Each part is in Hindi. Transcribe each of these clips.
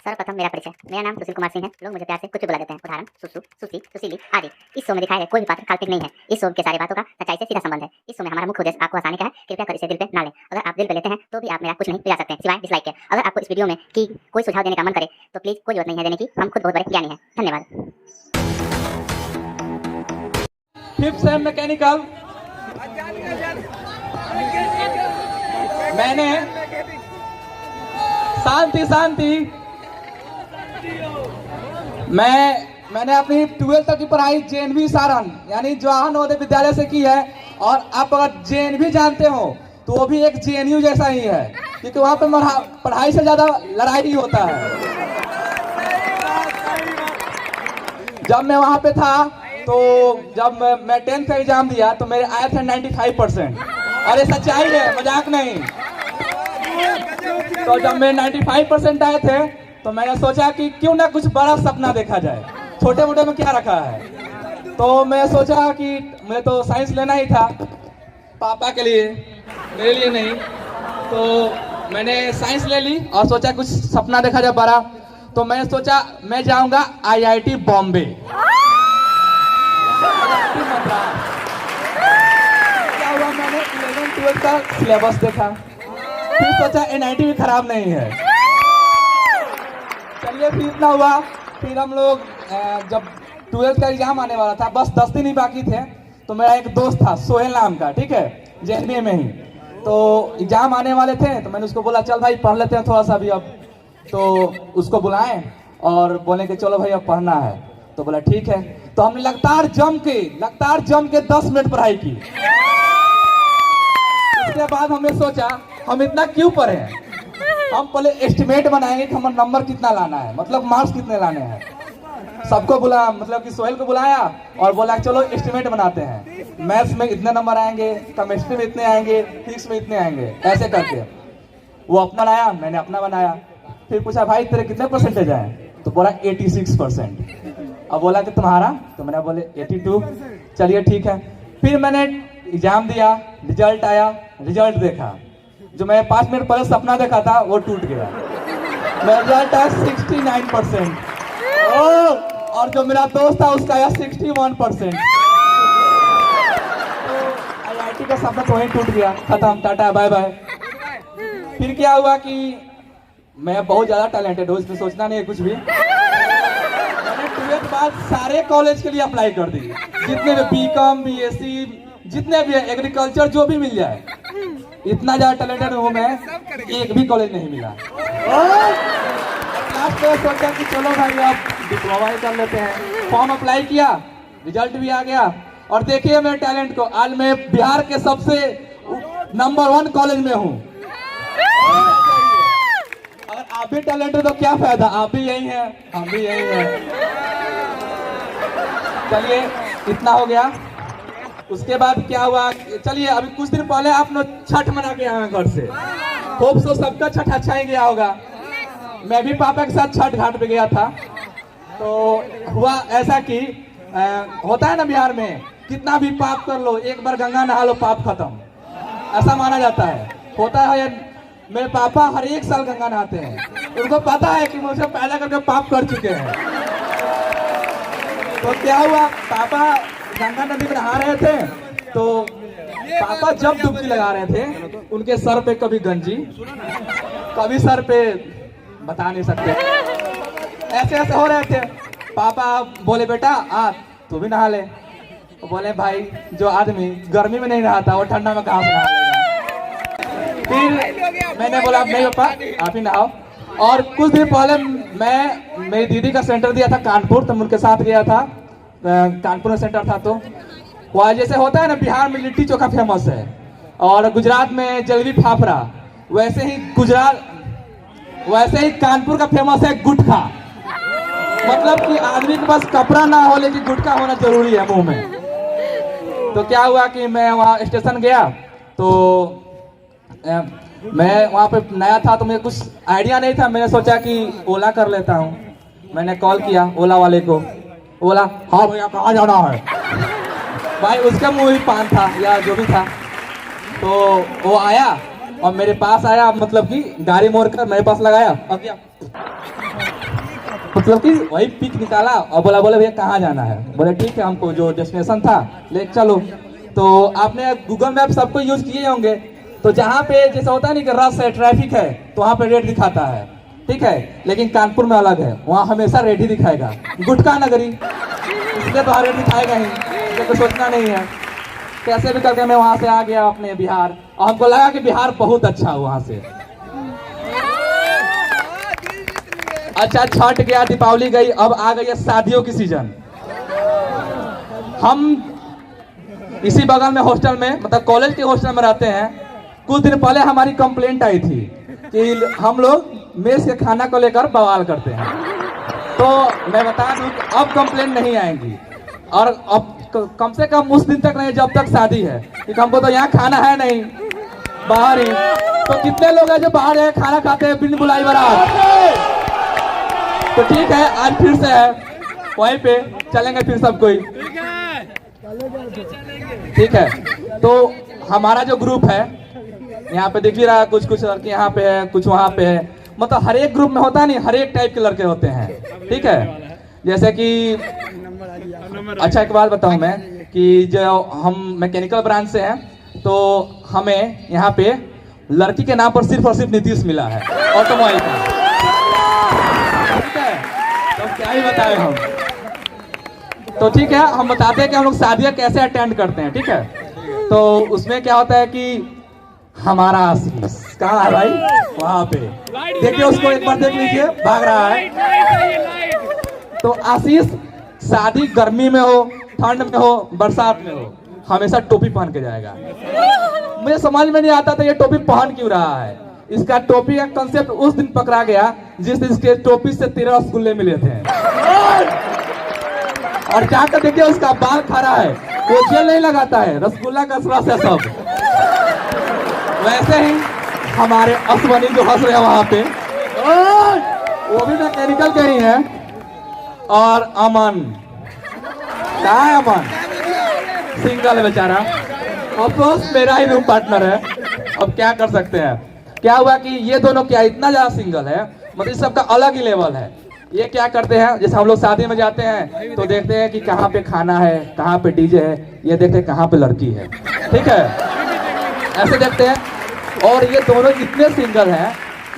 सर्वप्रथम मेरा परिचय। मेरा नाम सुशील कुमार सिंह है। लोग मुझे प्यार से कुछ बुला देते हैं। उदाहरण सुसु, सुसी, सुशीली आदि। इस शो में दिखाए गए कोई भी पात्र काल्पनिक नहीं है। इस शो के सारी बातों का सच्चाई से सीधा संबंध है। इस शो में हमारा मुख्य उद्देश्य आपको हंसाने का है। कृपया कर इसे दिल पे ना लें। अगर आप दिल पे लेते हैं तो भी आप मेरा कुछ नहीं पिला सकते हैं सिवाय डिसलाइक के। अगर आपको इस वीडियो में की कोई सुझाव देने का मन करे तो प्लीज कोई जरूरत नहीं है देने की। हम खुद बहुत बड़े ज्ञानी हैं। धन्यवाद। फिफ्थ सेम मैकेनिकल मैंने शांति मैंने अपनी 12th तक की पढ़ाई JNV सारण यानी जवाहर नवोदय विद्यालय से की है। और आप अगर JNV जानते हो तो वो भी एक JNU जैसा ही है, क्योंकि वहाँ पे पढ़ाई से ज्यादा लड़ाई ही होता है। जब मैं वहाँ पे था तो जब मैं 10th का एग्जाम दिया तो मेरे आए थे 95%। और ये सच्चाई है, मजाक नहीं। तो जब मैं 95% आए थे तो मैंने सोचा कि क्यों ना कुछ बड़ा सपना देखा जाए, छोटे मोटे में क्या रखा है। तो मैं सोचा कि मुझे तो साइंस लेना ही था, पापा के लिए, मेरे लिए नहीं। तो मैंने साइंस ले ली और सोचा कुछ सपना देखा जाए बड़ा। तो मैंने सोचा मैं जाऊंगा IIT बॉम्बे। क्या हुआ, मैंने 11th-12th का सिलेबस देखा, फिर सोचा NIT भी खराब नहीं है। चलिए फिर इतना हुआ। फिर हम लोग जब 12th का एग्जाम आने वाला था, बस 10 दिन ही बाकी थे, तो मेरा एक दोस्त था सोहेल नाम का, ठीक है, JNV में ही। तो एग्जाम आने वाले थे तो मैंने उसको बोला चल भाई पढ़ लेते हैं थोड़ा सा भी अब। तो उसको बुलाएं और बोले कि चलो भाई अब पढ़ना है। तो बोला ठीक है। तो हमने लगातार जम के 10 मिनट पढ़ाई की। उसके बाद हमने सोचा हम इतना क्यों पढ़े, हम पहले एस्टिमेट बनाएंगे कि हमारा नंबर कितना लाना है, मतलब मार्क्स कितने लाने हैं। सबको बुला, मतलब कि सोहेल को बुलाया और बोला चलो एस्टिमेट बनाते हैं, मैथ्स में इतने नंबर आएंगे, केमिस्ट्री में इतने आएंगे, फिजिक्स में इतने आएंगे, ऐसे करके। वो अपना लाया, मैंने अपना बनाया। फिर पूछा भाई तेरे कितने परसेंटेज आए, तो बोला 86%। अब बोला कि तुम्हारा, तो मैंने बोले 82। चलिए ठीक है। फिर मैंने एग्जाम दिया, रिजल्ट आया, रिजल्ट देखा, जो मैं 5 मिनट पहले सपना देखा था वो टूट गया। मेरा रिजल्ट आया 69%। और जो मेरा दोस्त था उसका आया 61%। तो IIT का सपना तो वहीं टूट गया, खत्म, टाटा बाय बाय। फिर क्या हुआ कि मैं बहुत ज्यादा टैलेंटेड हूँ, इसमें सोचना नहीं है कुछ भी। मैंने 12th बाद सारे कॉलेज के लिए अप्लाई कर दी, जितने भी BCom, BSc, जितने भी है, एग्रीकल्चर, जो भी मिल जाए। इतना ज्यादा टैलेंटेड हूँ मैं, एक भी कॉलेज नहीं मिला। लास्ट में सोचा कि चलो भाई अब डिप्लोमा ही कर लेते हैं। फॉर्म अप्लाई किया, रिजल्ट भी आ गया। और देखिए मेरे टैलेंट को, आज मैं बिहार के सबसे नंबर 1 कॉलेज में हूँ। अगर आप भी टैलेंट हो तो क्या फायदा, आप भी यही हैं, हम भी यही हैं। चलिए इतना हो गया। उसके बाद क्या हुआ, चलिए अभी कुछ दिन पहले आप लोग छठ मना के आए घर से। खूब सो सबका छठ अच्छा ही गया होगा। मैं भी पापा के साथ छठ घाट पे गया था। तो हुआ ऐसा कि होता है ना बिहार में, कितना भी पाप कर लो, एक बार गंगा नहा लो पाप खत्म, ऐसा माना जाता है। होता है, मेरे पापा हर एक साल गंगा नहाते हैं। उनको पता है कि मुझसे पहले करके पाप कर चुके हैं। तो क्या हुआ, पापा गंगा नदी में नहा रहे थे, तो पापा जब डुबकी लगा रहे थे उनके सर पे कभी गंजी, कभी सर पे बता नहीं सकते, ऐसे ऐसे हो रहे थे। पापा बोले बेटा आ तू भी नहा ले। तो बोले भाई जो आदमी गर्मी में नहीं नहाता वो ठंडा में कहाँ से नहा लेगा। फिर मैंने बोला नहीं पापा आप ही नहाओ। और कुछ दिन पहले मैं मेरी दीदी का सेंटर दिया था कानपुर, तो उनके साथ गया था। कानपुर में सेंटर था, तो वहाँ जैसे होता है ना, बिहार में लिट्टी चोखा फेमस है और गुजरात में जलेबी फाफड़ा, वैसे ही कानपुर का फेमस है गुटखा। मतलब कि आदमी के पास कपड़ा ना हो लेकिन गुटखा होना जरूरी है मुंह में। तो क्या हुआ कि मैं वहाँ स्टेशन गया, तो मैं वहाँ पे नया था तो मुझे कुछ आइडिया नहीं था। मैंने सोचा कि ओला कर लेता हूँ। मैंने कॉल किया ओला वाले को, बोला हाँ भैया कहाँ जाना है। भाई उसका मुंह ही पान था या जो भी था। तो वो आया और मेरे पास आया, मतलब कि गाड़ी मोड़ कर मेरे पास लगाया और क्या, मतलब कि वही पिक निकाला और बोला भैया कहाँ जाना है। बोले ठीक है, हमको जो डेस्टिनेशन था ले चलो। तो आपने गूगल मैप सबको यूज किए होंगे, तो जहाँ पे जैसा होता है नहीं कि रश है, ट्रैफिक है, तो वहाँ पे रेड दिखाता है, ठीक है। लेकिन कानपुर में अलग है, वहाँ हमेशा रेड ही दिखाएगा, गुटखा नगरी, इसलिए तो रेड दिखाएगा ही, इसलिए तो सोचना नहीं है। कैसे भी करके मैं वहाँ से आ गया अपने बिहार, और हमको लगा कि बिहार बहुत अच्छा है वहाँ से। अच्छा, छठ गया, दीपावली गई, अब आ गई है शादियों की सीजन। हम इसी बगल में हॉस्टल में, मतलब कॉलेज के हॉस्टल में रहते हैं। कुछ दिन पहले हमारी कंप्लेंट आई थी कि हम लोग मेस के खाना को लेकर बवाल करते हैं। तो मैं बता दूं कि अब कंप्लेंट नहीं आएंगी, और अब कम से कम उस दिन तक नहीं जब तक शादी है, क्योंकि हमको तो यहाँ खाना है नहीं, बाहर ही। तो कितने लोग हैं जो बाहर है खाना खाते हैं बिन बुलाई बारात? तो ठीक है, आज फिर से है, वहीं पे चलेंगे फिर सब कोई, ठीक है। तो हमारा जो ग्रुप है यहाँ पे दिख ही रहा है, कुछ कुछ लड़के यहाँ पे है, कुछ वहाँ पे है, मतलब हर एक ग्रुप में होता नहीं, हर एक टाइप के लड़के होते हैं, ठीक है। जैसे कि अच्छा एक बात बताऊं मैं कि जो हम मैकेनिकल ब्रांच से हैं, तो हमें यहाँ पे लड़की के नाम पर सिर्फ और सिर्फ नीतीश मिला है ऑटोमोबाइल का, ठीक है। तो क्या ही बताएं हम, तो ठीक है, हम बताते हैं कि हम लोग शादियाँ कैसे अटेंड करते हैं, ठीक है। तो उसमें क्या होता है कि हमारा आशीष कहाँ है भाई? वहाँ पे देखिए, उसको एक बार देख लीजिए, भाग रहा है। तो आशीष शादी गर्मी में हो, ठंड में हो, बरसात में हो, हमेशा टोपी पहन के जाएगा। मुझे समझ में नहीं आता था ये टोपी पहन क्यों रहा है। इसका टोपी का कंसेप्ट उस दिन पकड़ा गया जिस दिन इसके टोपी से 13 रसगुल्ले मिले थे, और जाकर देखिए उसका बाल खड़ा है, वो जेल नहीं लगाता है, रसगुल्ला का रस है सब। वैसे ही हमारे अश्वनी जो हंस रहे हैं वहां पे, वो भी मैकेनिकल के ही है। और अमन कहाँ है? अमन सिंगल है बेचारा, ऑफकोर्स मेरा ही रूम पार्टनर है। अब क्या कर सकते हैं। क्या हुआ कि ये दोनों क्या इतना ज्यादा सिंगल है, मतलब सबका अलग ही लेवल है। ये क्या करते हैं, जैसे हम लोग शादी में जाते हैं तो देखते हैं कि कहाँ पे खाना है, कहाँ पे डीजे है, ये देखते हैं कहाँ पे लड़की है, ठीक है, ऐसे देखते हैं। और ये दोनों इतने सिंगल हैं।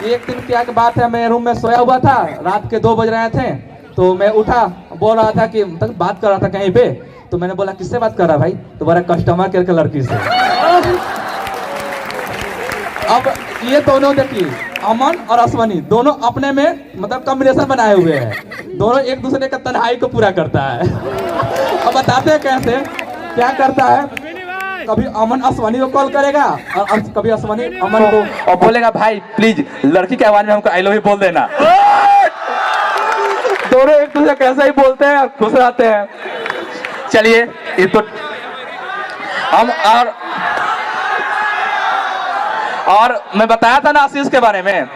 एक दिन क्या बात है, मैं रूम में सोया हुआ था, रात के 2 बज रहे थे, तो मैं उठा, बोल रहा था कि मतलब बात कर रहा था कहीं पे, तो मैंने बोला किससे बात कर रहा भाई? तो बोला कस्टमर केयर के लड़की से। अब ये दोनों देखिए, अमन और अश्वनी दोनों अपने में मतलब कॉम्बिनेशन बनाए हुए हैं, दोनों एक दूसरे का तन्हाई को पूरा करता है। अब बताते हैं कैसे, क्या करता है, कभी अमन अश्वनी को कॉल करेगा और कभी अश्वनी अमन को, और बोलेगा भाई प्लीज लड़की के आवाज में हमको आई लव यू बोल देना। दोनों एक दूसरे कैसे ही बोलते हैं, खुश रहते हैं। चलिए, ये तो हम और मैं बताया था ना आशीष के बारे में,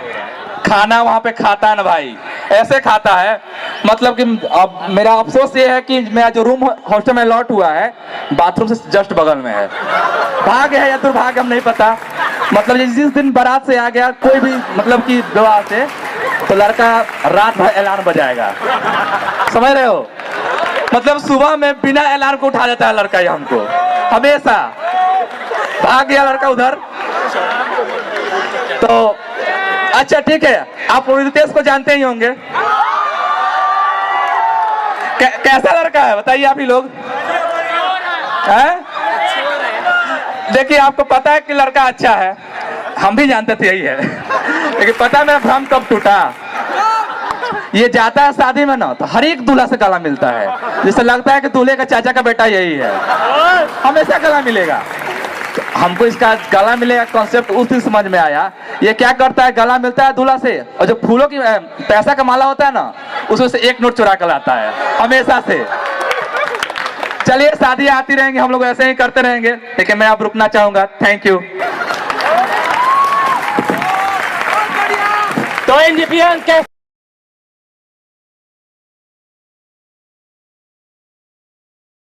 खाना वहां पे खाता है ना भाई, ऐसे खाता है, मतलब कि अब मेरा अफसोस ये है कि मेरा जो रूम हॉस्टल में लॉट हुआ है बाथरूम से जस्ट बगल में है। भाग्य है या दुर्भाग्य हम नहीं पता, मतलब जिस दिन बारात से आ गया कोई भी मतलब कि विवाह से, तो लड़का रात भर अलार्म बजाएगा, समझ रहे हो, मतलब सुबह में बिना अलार्म को उठा देता है लड़का, ये हमको हमेशा। भाग गया लड़का उधर। तो अच्छा ठीक है, आप रितेश को जानते ही होंगे, कैसा लड़का है बताइए आप ही लोग हैं? देखिए आपको पता है कि लड़का अच्छा है, हम भी जानते थे यही है, लेकिन पता है मेरा भ्रम कब टूटा, ये जाता है शादी में ना, तो हर एक दूल्हा से गला मिलता है, जिससे लगता है कि दूल्हे का चाचा का बेटा यही है, हमेशा गला मिलेगा। तो हमको इसका गला मिलेगा कॉन्सेप्ट उस दिन समझ में आया। ये क्या करता है, गला मिलता है दूल्हा से, और जो फूलों की पैसा का माला होता है ना, उसमें से एक नोट चुरा कर लाता है हमेशा से। चलिए, शादियां आती रहेंगी, हम लोग ऐसे ही करते रहेंगे, लेकिन मैं अब रुकना चाहूंगा। Thank you. तो एनजीपीएन के